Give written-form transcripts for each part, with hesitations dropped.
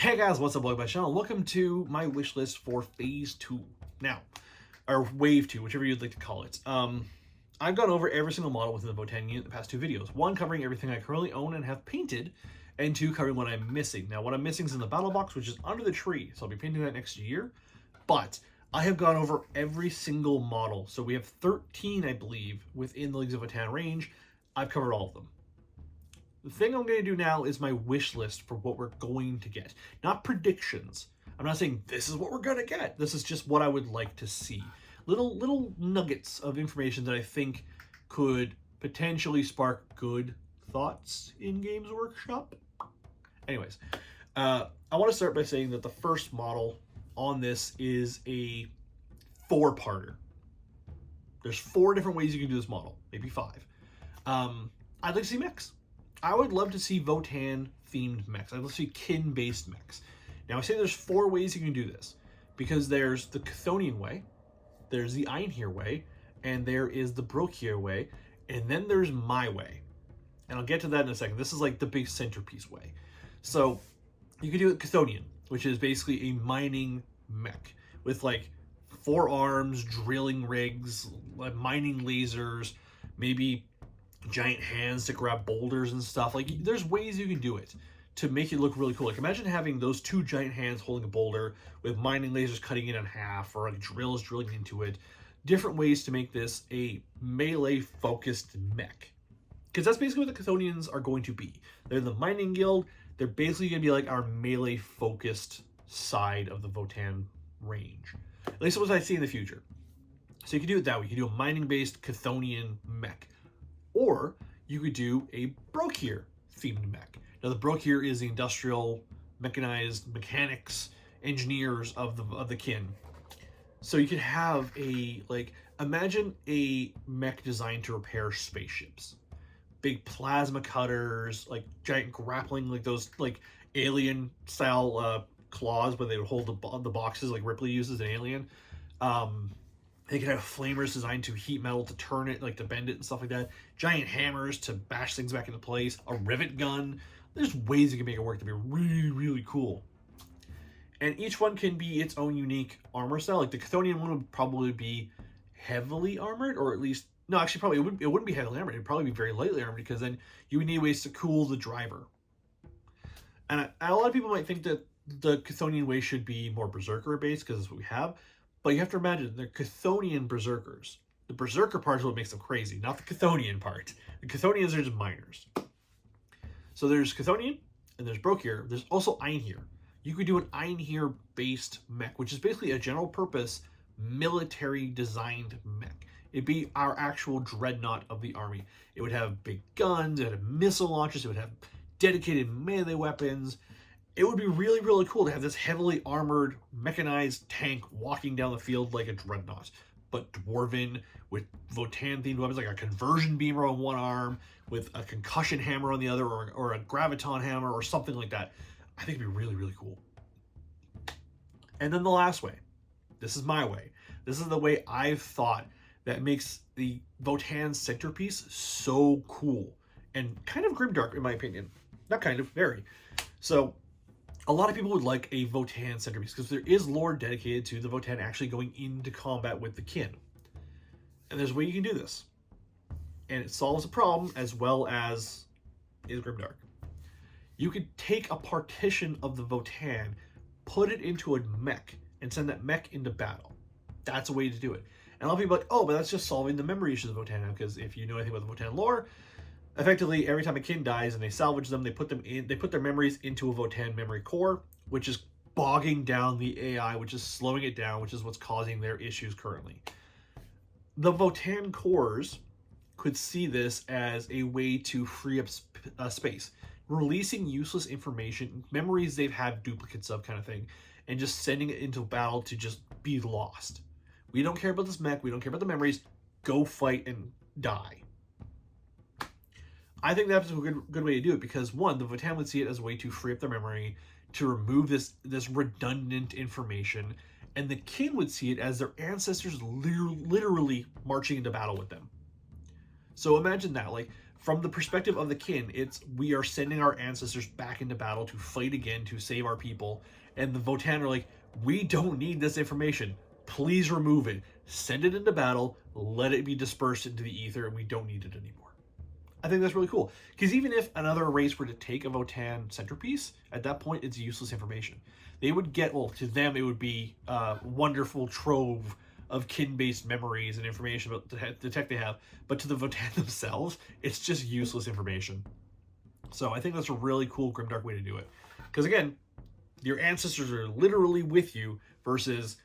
Hey guys, what's up, welcome to my channel. Welcome to my wish list for Phase 2. Now, or Wave 2, whichever you'd like to call it. I've gone over every single model within the Votann unit in the past two videos. One, covering everything I currently own and have painted, and two, covering what I'm missing. Now, what I'm missing is in the battle box, which is under the tree, so I'll be painting that next year. But I have gone over every single model. So we have 13, I believe, within the Leagues of Votann range. I've covered all of them. The thing I'm going to do now is my wish list for what we're going to get. Not predictions. I'm not saying this is what we're going to get. This is just what I would like to see. Little nuggets of information that I think could potentially spark good thoughts in Games Workshop. Anyways, I want to start by saying that the first model on this is a four-parter. There's 4 different ways you can do this model, maybe 5. I'd like to see mechs. I would love to see Votann-themed mechs. I'd love to see kin-based mechs. Now, I say there's 4 ways you can do this, because there's the Chthonian way, there's the Einherjar way, and there is the Brokir way, and then there's my way. And I'll get to that in a second. This is like the big centerpiece way. So, you could do it Chthonian, which is basically a mining mech with like 4 arms, drilling rigs, like mining lasers, maybe giant hands to grab boulders and stuff. Like, there's ways you can do it to make it look really cool. Like, imagine having those 2 giant hands holding a boulder with mining lasers cutting it in half, or like drills drilling into it. Different ways to make this a melee focused mech, because that's basically what the Chthonians are going to be. They're the mining guild. They're basically going to be like our melee focused side of the Votann range. At least what I see in the future. So you can do it that way. You can do a mining based Chthonian mech. Or you could do a Brokir themed mech. Now, the Brokir is the industrial, mechanized mechanics, engineers of the kin. So you could have a, like, imagine a mech designed to repair spaceships. Big plasma cutters, like giant grappling, like those like alien style claws where they would hold the boxes like Ripley uses in Alien. They could have flamers designed to heat metal to turn it, like to bend it and stuff like that. Giant hammers to bash things back into place. A rivet gun. There's ways you can make it work to be really, really cool. And each one can be its own unique armor style. Like the Chthonian one would probably be heavily armored, or at least, no, actually probably it wouldn't be heavily armored. It'd probably be very lightly armored, because then you would need ways to cool the driver. And a lot of people might think that the Chthonian way should be more berserker based, because that's what we have. But you have to imagine, they're Chthonian berserkers. The berserker part is what makes them crazy, not the Chthonian part. The Chthonians are just miners. So there's Chthonian, and there's Brokir. There's also Einherjar. You could do an Einherjar-based mech, which is basically a general-purpose, military-designed mech. It'd be our actual dreadnought of the army. It would have big guns, it would have missile launchers, it would have dedicated melee weapons. It would be really, really cool to have this heavily armored, mechanized tank walking down the field like a dreadnought, but dwarven, with Votann-themed weapons, like a conversion beamer on one arm, with a concussion hammer on the other, or a graviton hammer, or something like that. I think it'd be really, really cool. And then the last way. This is my way. This is the way I've thought that makes the Votann centerpiece so cool, and kind of grimdark, in my opinion. Not kind of, very. So, a lot of people would like a Votann centerpiece, because there is lore dedicated to the Votann actually going into combat with the kin. And there's a way you can do this. And it solves a problem as well as is grimdark. You could take a partition of the Votann, put it into a mech, and send that mech into battle. That's a way to do it. And a lot of people are like, oh, but that's just solving the memory issues of Votann, because if you know anything about the Votann lore, effectively, every time a kin dies and they salvage them, they put their memories into a Votann memory core, which is bogging down the AI, which is slowing it down, which is what's causing their issues currently. The Votann cores could see this as a way to free up space, releasing useless information, memories they've had duplicates of, kind of thing, and just sending it into battle to just be lost. We don't care about this mech. We don't care about the memories. Go fight and die. I think that's a good way to do it, because one, the Votann would see it as a way to free up their memory, to remove this redundant information, and the kin would see it as their ancestors literally marching into battle with them. So imagine that, like, from the perspective of the kin, it's we are sending our ancestors back into battle to fight again to save our people, and the Votann are like, we don't need this information. Please remove it. Send it into battle. Let it be dispersed into the ether, and we don't need it anymore. I think that's really cool. Because even if another race were to take a Votann centerpiece, at that point, it's useless information. They would get, well, to them, it would be a wonderful trove of kin-based memories and information about the tech they have. But to the Votann themselves, it's just useless information. So I think that's a really cool Grimdark way to do it. Because again, your ancestors are literally with you versus,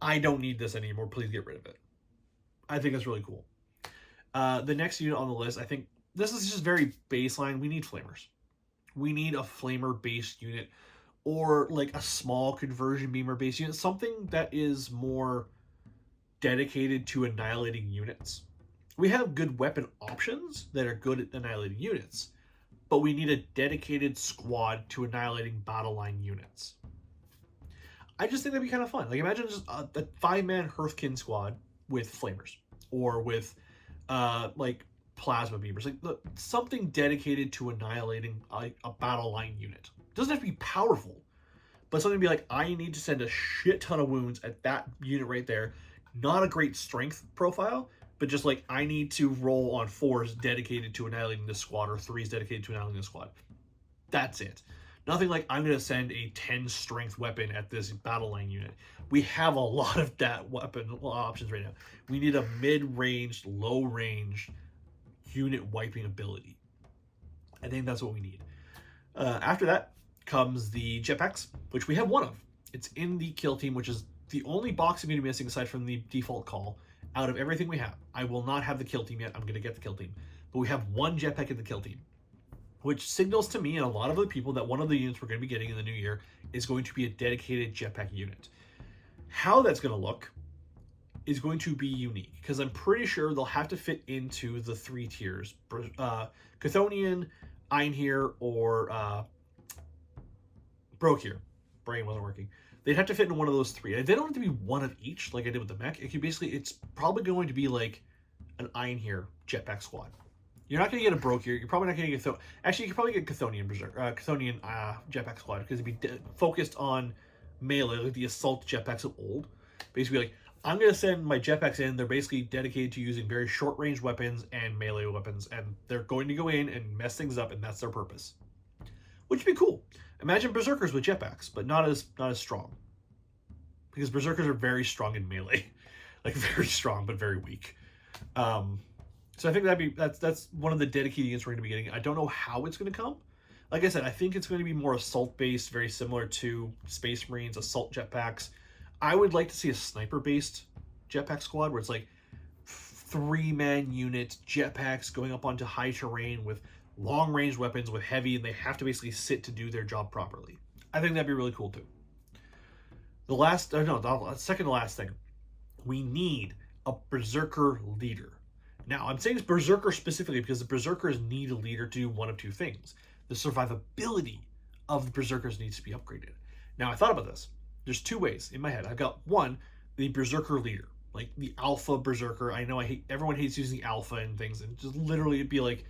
I don't need this anymore, please get rid of it. I think that's really cool. The next unit on the list, I think, this is just very baseline. We need flamers. We need a flamer-based unit or like a small conversion beamer-based unit. Something that is more dedicated to annihilating units. We have good weapon options that are good at annihilating units, but we need a dedicated squad to annihilating battle line units. I just think that'd be kind of fun. Like imagine just a 5-man Hearthkin squad with flamers or with like plasma beamers, like something dedicated to annihilating a battle line unit. It doesn't have to be powerful, but something to be like, I need to send a shit ton of wounds at that unit right there. Not a great strength profile, but just like I need to roll on 4s dedicated to annihilating this squad or 3s dedicated to annihilating this squad. That's it. Nothing like I'm going to send a 10 strength weapon at this battle line unit. We have a lot of that weapon options right now. We need a mid-range, low-range unit wiping ability. I think that's what we need. After that comes the jetpacks, which we have one of. It's in the kill team, which is the only box I'm going to be missing aside from the default call out of everything we have. I will not have the kill team yet. I'm going to get the kill team. But we have one jetpack in the kill team, which signals to me and a lot of other people that one of the units we're going to be getting in the new year is going to be a dedicated jetpack unit. How that's going to look is going to be unique because I'm pretty sure they'll have to fit into the 3 tiers. Chthonian, Einhir, or Brokir. Brain wasn't working. They'd have to fit in one of those 3. They don't have to be one of each like I did with the mech. It could basically, it's probably going to be like an Einhir jetpack squad. You're not going to get a Brokir. You're probably not going to get actually, you could probably get Chthonian Chthonian jetpack squad because it'd be focused on melee, like the assault jetpacks of old. Basically, like I'm going to send my jetpacks in. They're basically dedicated to using very short-range weapons and melee weapons, and they're going to go in and mess things up, and that's their purpose. Which would be cool. Imagine Berserkers with jetpacks, but not as strong. Because Berserkers are very strong in melee. Like, very strong, but very weak. So I think that's one of the dedicated units we're going to be getting. I don't know how it's going to come. Like I said, I think it's going to be more assault-based, very similar to Space Marines, assault jetpacks. I would like to see a sniper-based jetpack squad where it's like 3-man unit jetpacks going up onto high terrain with long-range weapons with heavy, and they have to basically sit to do their job properly. I think that'd be really cool too. The second to last thing, we need a Berserker leader. Now, I'm saying it's Berserker specifically because the Berserkers need a leader to do one of 2 things. The survivability of the Berserkers needs to be upgraded. Now, I thought about this. There's 2 ways in my head. I've got one, the Berserker leader, like the Alpha Berserker. I know everyone hates using Alpha and things, and just literally it'd be like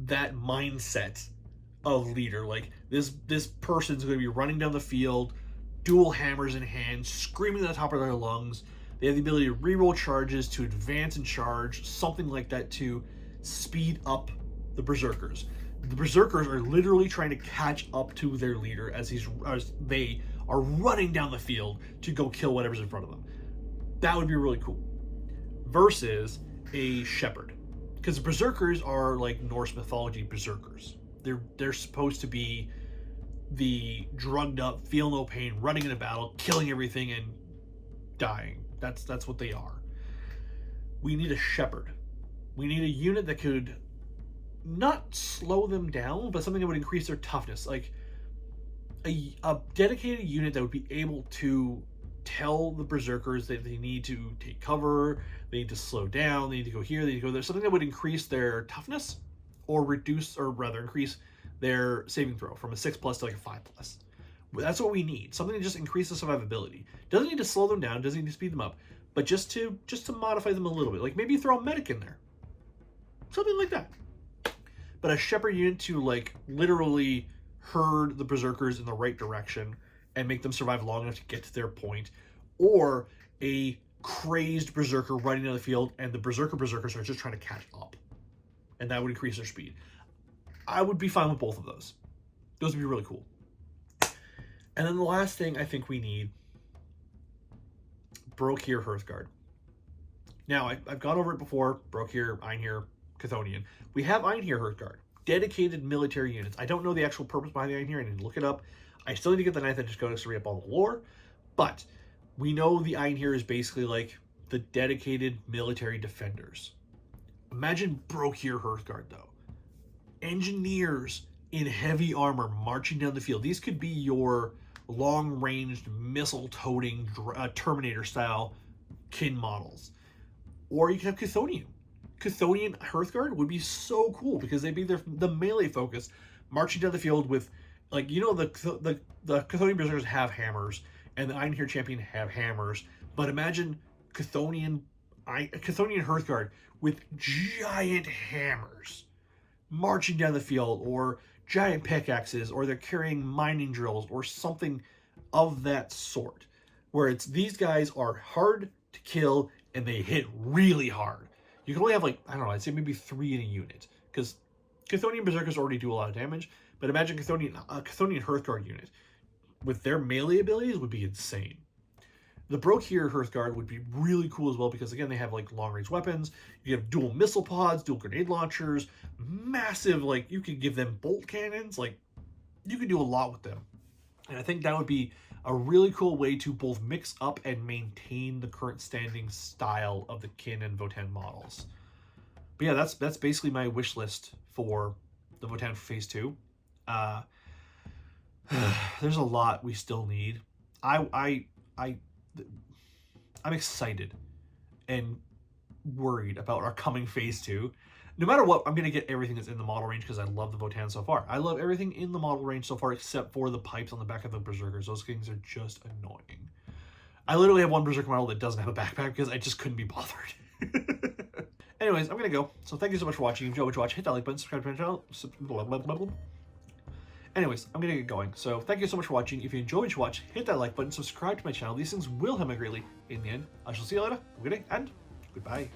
that mindset of leader. Like this person's going to be running down the field, dual hammers in hand, screaming at the top of their lungs. They have the ability to reroll charges, to advance and charge, something like that to speed up the Berserkers. The Berserkers are literally trying to catch up to their leader as they are running down the field to go kill whatever's in front of them. That would be really cool. Versus a Shepherd. Because the Berserkers are like Norse mythology Berserkers. They're supposed to be the drugged up, feel no pain, running into battle, killing everything, and dying. That's what they are. We need a Shepherd. We need a unit that could not slow them down, but something that would increase their toughness. Like a dedicated unit that would be able to tell the Berserkers that they need to take cover, they need to slow down, they need to go here, they need to go there. Something that would increase their toughness or increase their saving throw from a 6+ to like a 5+. That's what we need. Something to just increase the survivability. Doesn't need to slow them down, doesn't need to speed them up, but just to modify them a little bit. Like maybe throw a medic in there. Something like that. but a shepherd unit to like literally herd the berserkers in the right direction and make them survive long enough to get to their point, or a crazed berserker running down the field and the berserkers are just trying to catch up, and that would increase their speed. I would be fine with both of those. Those would be really cool. And then the last thing I think we need, Brokir Hearthguard. Now, I've gone over it before, Brokir, Einhir, Chthonian. We have Einhir Hearthguard, dedicated military units. I don't know the actual purpose behind the Einhir, I need to look it up. I still need to get the 9th Edition Codex to read up all the lore, but we know the Einhir is basically like the dedicated military defenders. Imagine Brokir Hearthguard, though. Engineers in heavy armor marching down the field. These could be your long-ranged, missile-toting, Terminator-style kin models. Or you could have Chthonian. Chthonian Hearthguard would be so cool because they'd be the melee focus, marching down the field with, like, you know, the Chthonian Berserkers have hammers, and the Einhir Champion have hammers, but imagine Chthonian Hearthguard with giant hammers marching down the field, or giant pickaxes, or they're carrying mining drills, or something of that sort, where it's these guys are hard to kill and they hit really hard. You can only have, like, I don't know, I'd say maybe 3 in a unit, because Chthonian Berserkers already do a lot of damage, but imagine Chthonian Hearthguard unit with their melee abilities would be insane. The Brokir Hearthguard would be really cool as well because, again, they have, like, long-range weapons. You have dual missile pods, dual grenade launchers, massive, like, you could give them bolt cannons. Like, you could do a lot with them. And I think that would be a really cool way to both mix up and maintain the current standing style of the Kin and Votann models. But yeah, that's basically my wish list for the Votann for Phase 2. There's a lot we still need. I'm excited and worried about our coming Phase 2. No matter what, I'm going to get everything that's in the model range because I love the Votann so far. I love everything in the model range so far except for the pipes on the back of the Berserkers. Those things are just annoying. I literally have one Berserker model that doesn't have a backpack because I just couldn't be bothered. Anyways, I'm going to go. So thank you so much for watching. If you enjoyed what you watch, hit that like button, subscribe to my channel. Anyways, I'm going to get going. So thank you so much for watching. If you enjoyed what you watch, hit that like button, subscribe to my channel. These things will help me greatly. In the end, I shall see you later. Have a good day, and goodbye.